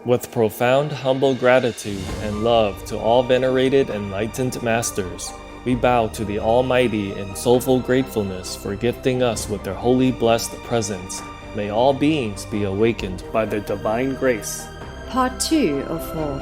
With profound humble gratitude and love to all venerated enlightened masters, we bow to the Almighty in soulful gratefulness for gifting us with their holy blessed presence. May all beings be awakened by their divine grace. Part 2 of 4.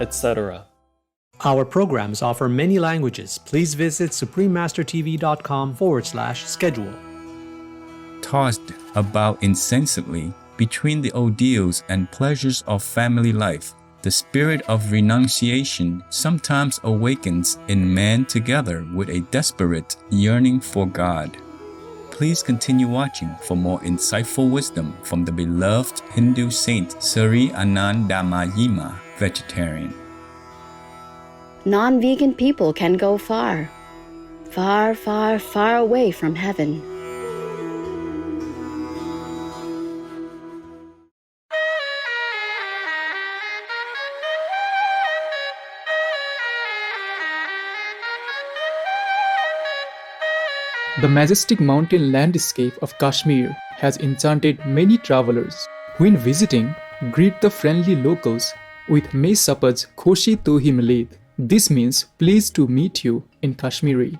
Etc. Our programs offer many languages. Please visit suprememastertv.com/schedule. Tossed about incessantly between the ordeals and pleasures of family life, the spirit of renunciation sometimes awakens in man together with a desperate yearning for God. Please continue watching for more insightful wisdom from the beloved Hindu saint Sri Anandamayi, vegetarian. Non-vegan people can go far, far, far, far away from heaven. The majestic mountain landscape of Kashmir has enchanted many travelers. When visiting, greet the friendly locals with Mai Sapaj Khoshi Tohi Milid. This means pleased to meet you in Kashmiri.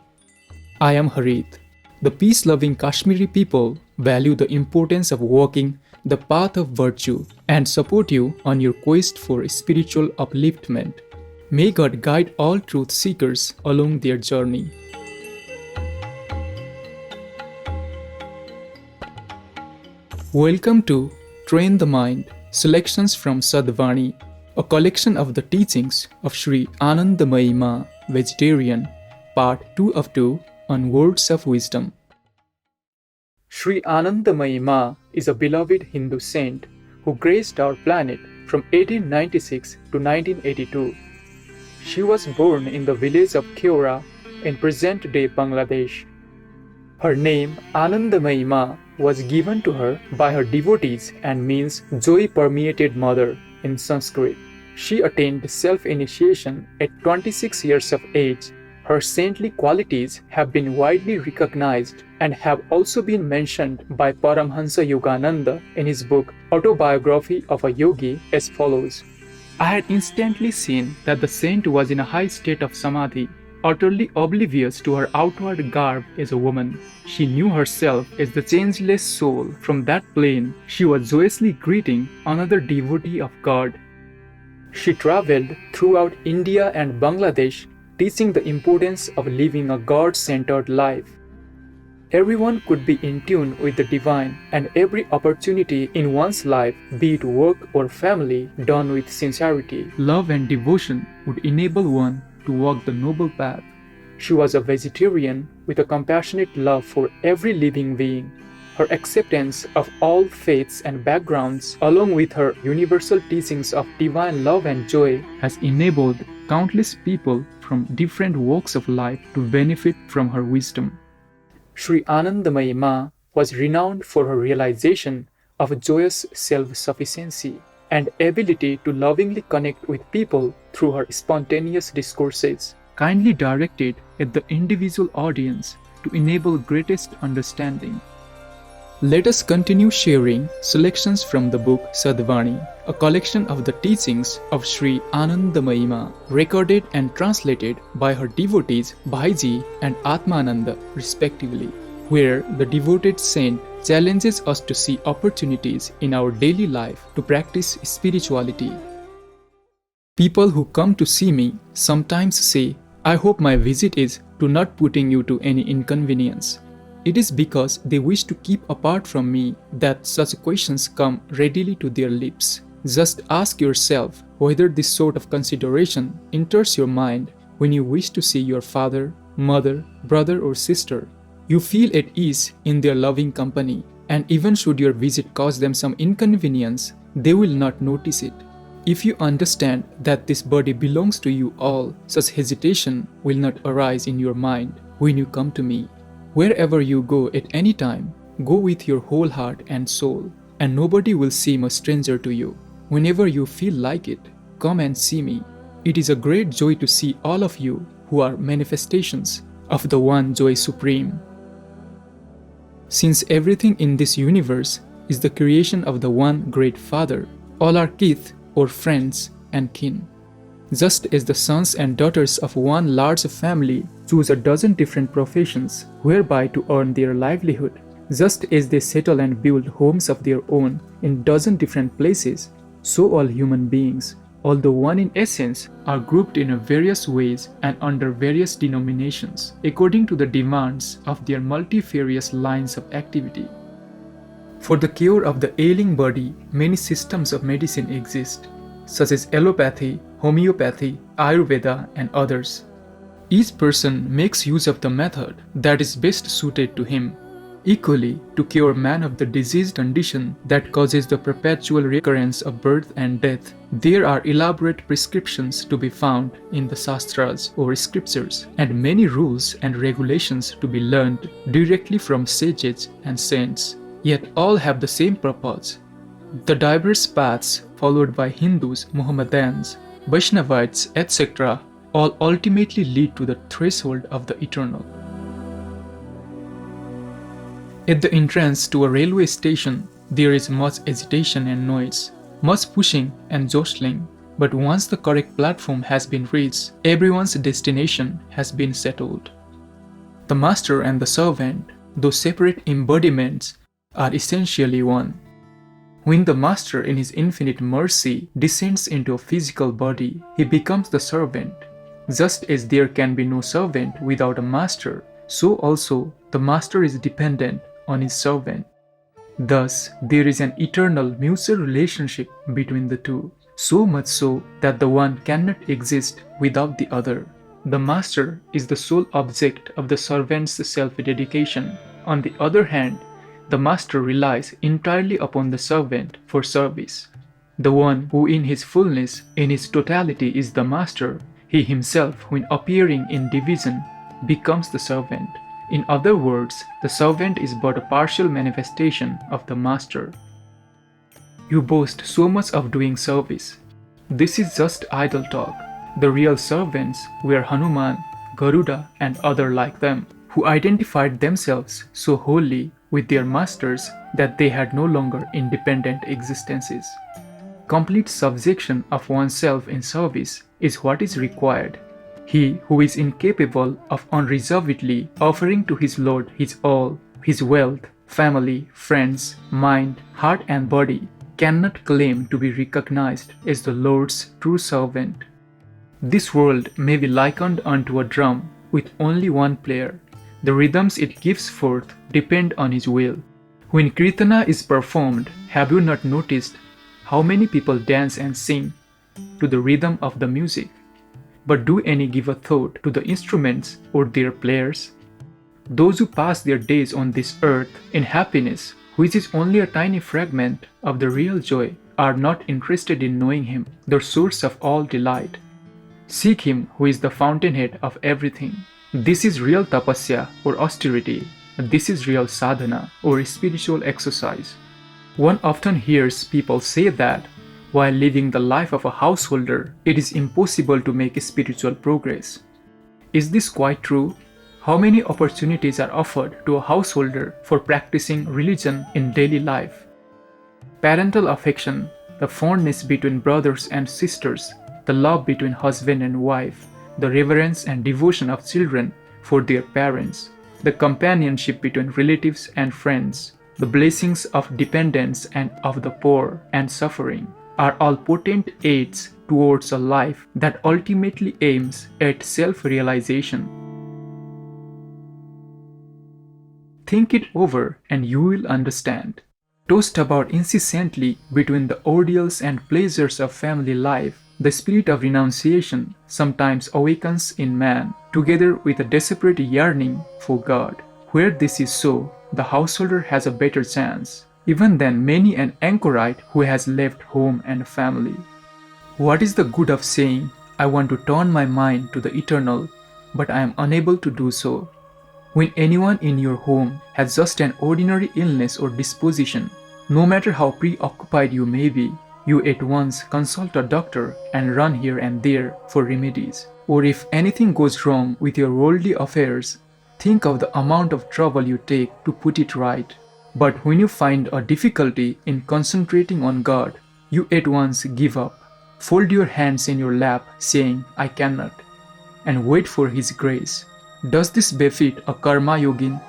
I am Harith. The peace-loving Kashmiri people value the importance of walking the path of virtue and support you on your quest for spiritual upliftment. May God guide all truth seekers along their journey. Welcome to Train the Mind, selections from Vani, a collection of the teachings of Sri Anandamayi Ma, vegetarian, part 2 of 2 on words of wisdom. Sri Anandamayi Ma is a beloved Hindu saint who graced our planet from 1896 to 1982. She was born in the village of Keora in present-day Bangladesh. Her name, Anandamayi Ma, was given to her by her devotees and means joy-permeated mother in Sanskrit. She attained self-initiation at 26 years of age. Her saintly qualities have been widely recognized and have also been mentioned by Paramhansa Yogananda in his book Autobiography of a Yogi as follows. I had instantly seen that the saint was in a high state of samadhi, utterly oblivious to her outward garb as a woman. She knew herself as the changeless soul. From that plane, she was joyously greeting another devotee of God. She traveled throughout India and Bangladesh, teaching the importance of living a God-centered life. Everyone could be in tune with the divine, and every opportunity in one's life, be it work or family, done with sincerity, love and devotion, would enable one to walk the noble path. She was a vegetarian with a compassionate love for every living being. Her acceptance of all faiths and backgrounds, along with her universal teachings of divine love and joy, has enabled countless people from different walks of life to benefit from her wisdom. Sri Anandamayi Ma was renowned for her realization of joyous self-sufficiency and ability to lovingly connect with people through her spontaneous discourses, kindly directed at the individual audience to enable greatest understanding. Let us continue sharing selections from the book Sadvani, a collection of the teachings of Sri Anandamayi Ma, recorded and translated by her devotees Bhaiji and Atmananda respectively, where the devoted saint challenges us to see opportunities in our daily life to practice spirituality. People who come to see me sometimes say, I hope my visit is to not putting you to any inconvenience. It is because they wish to keep apart from me that such questions come readily to their lips. Just ask yourself whether this sort of consideration enters your mind when you wish to see your father, mother, brother or sister. You feel at ease in their loving company, and even should your visit cause them some inconvenience, they will not notice it. If you understand that this body belongs to you all, such hesitation will not arise in your mind when you come to me. Wherever you go at any time, go with your whole heart and soul, and nobody will seem a stranger to you. Whenever you feel like it, come and see me. It is a great joy to see all of you who are manifestations of the one joy supreme. Since everything in this universe is the creation of the one great Father, all are kith or friends and kin. Just as the sons and daughters of one large family choose a dozen different professions whereby to earn their livelihood, just as they settle and build homes of their own in dozen different places, so all human beings, although one in essence, are grouped in various ways and under various denominations, according to the demands of their multifarious lines of activity. For the cure of the ailing body, many systems of medicine exist, such as allopathy, homeopathy, Ayurveda, and others. Each person makes use of the method that is best suited to him. Equally, to cure man of the disease condition that causes the perpetual recurrence of birth and death, there are elaborate prescriptions to be found in the Shastras or scriptures, and many rules and regulations to be learned directly from sages and saints. Yet all have the same purpose. The diverse paths followed by Hindus, Mohammedans, Vaishnavites, etc. all ultimately lead to the threshold of the eternal. At the entrance to a railway station, there is much agitation and noise, much pushing and jostling, but once the correct platform has been reached, everyone's destination has been settled. The master and the servant, though separate embodiments, are essentially one. When the master in his infinite mercy descends into a physical body, he becomes the servant. Just as there can be no servant without a master, so also the master is dependent on his servant. Thus, there is an eternal mutual relationship between the two, so much so that the one cannot exist without the other. The master is the sole object of the servant's self-dedication. On the other hand, the master relies entirely upon the servant for service. The one who in his fullness, in his totality is the master, he himself, when appearing in division, becomes the servant. In other words, the servant is but a partial manifestation of the master. You boast so much of doing service. This is just idle talk. The real servants were Hanuman, Garuda, and other like them, who identified themselves so wholly with their masters that they had no longer independent existences. Complete subjection of oneself in service is what is required. He who is incapable of unreservedly offering to his Lord his all, his wealth, family, friends, mind, heart and body, cannot claim to be recognized as the Lord's true servant. This world may be likened unto a drum with only one player. The rhythms it gives forth depend on his will. When Kirtana is performed, have you not noticed how many people dance and sing to the rhythm of the music? But do any give a thought to the instruments or their players? Those who pass their days on this earth in happiness, which is only a tiny fragment of the real joy, are not interested in knowing Him, the source of all delight. Seek Him who is the fountainhead of everything. This is real tapasya or austerity. This is real sadhana or spiritual exercise. One often hears people say that while living the life of a householder, it is impossible to make spiritual progress. Is this quite true? How many opportunities are offered to a householder for practicing religion in daily life? Parental affection, the fondness between brothers and sisters, the love between husband and wife, the reverence and devotion of children for their parents, the companionship between relatives and friends, the blessings of dependents and of the poor and suffering, are all potent aids towards a life that ultimately aims at self-realization. Think it over and you will understand. Tossed about incessantly between the ordeals and pleasures of family life, the spirit of renunciation sometimes awakens in man, together with a desperate yearning for God. Where this is so, the householder has a better chance, even than many an anchorite who has left home and family. What is the good of saying, I want to turn my mind to the eternal, but I am unable to do so? When anyone in your home has just an ordinary illness or disposition, no matter how preoccupied you may be, you at once consult a doctor and run here and there for remedies. Or if anything goes wrong with your worldly affairs, think of the amount of trouble you take to put it right. But when you find a difficulty in concentrating on God, you at once give up. Fold your hands in your lap, saying, I cannot, and wait for His grace. Does this befit a karma yogin?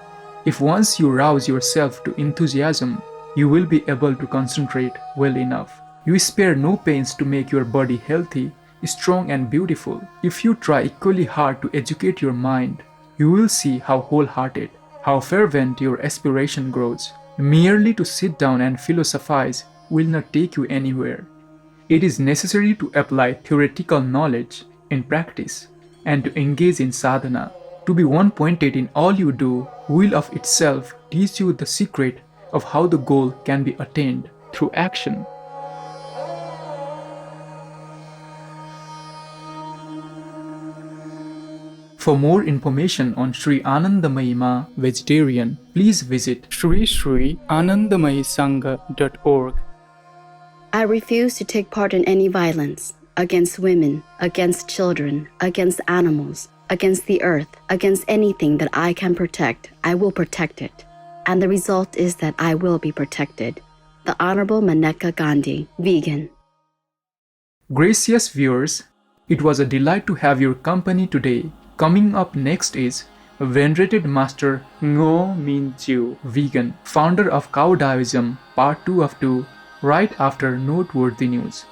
If once you rouse yourself to enthusiasm, you will be able to concentrate well enough. You spare no pains to make your body healthy, strong and beautiful. If you try equally hard to educate your mind, you will see how wholehearted, how fervent your aspiration grows. Merely to sit down and philosophize will not take you anywhere. It is necessary to apply theoretical knowledge in practice and to engage in sadhana. To be one-pointed in all you do will of itself teach you the secret of how the goal can be attained through action. For more information on Sri Anandamayi Ma Vegetarian, please visit sri-anandamayisangha.org. I refuse to take part in any violence against women, against children, against animals, against the earth, against anything that I can protect. I will protect it. And the result is that I will be protected. The Honorable Maneka Gandhi, vegan. Gracious viewers, it was a delight to have your company today. Coming up next is Venerated Master Ngo Min Chiu, vegan, founder of Cow Taoism, Part 2 of 2, right after noteworthy news.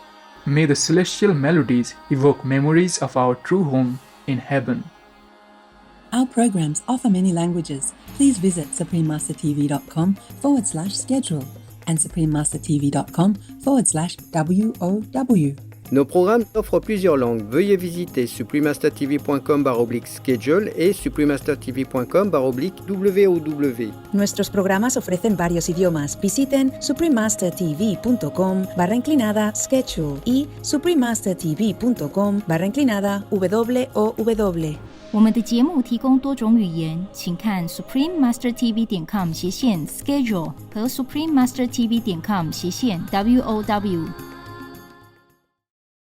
May the celestial melodies evoke memories of our true home in heaven. Our programs offer many languages. Please visit suprememastertv.com/schedule and suprememastertv.com/WOW. Nos programmes offrent plusieurs langues. Veuillez visiter suprememastertv.com/schedule et suprememastertv.com/WOW. Nuestros programas ofrecen varios idiomas. Visiten suprememastertv.com/schedule y suprememastertv.com/WOW。我们的节目提供多种语言，请看 suprememastertv.com/schedule 和 suprememastertv.com/WOW。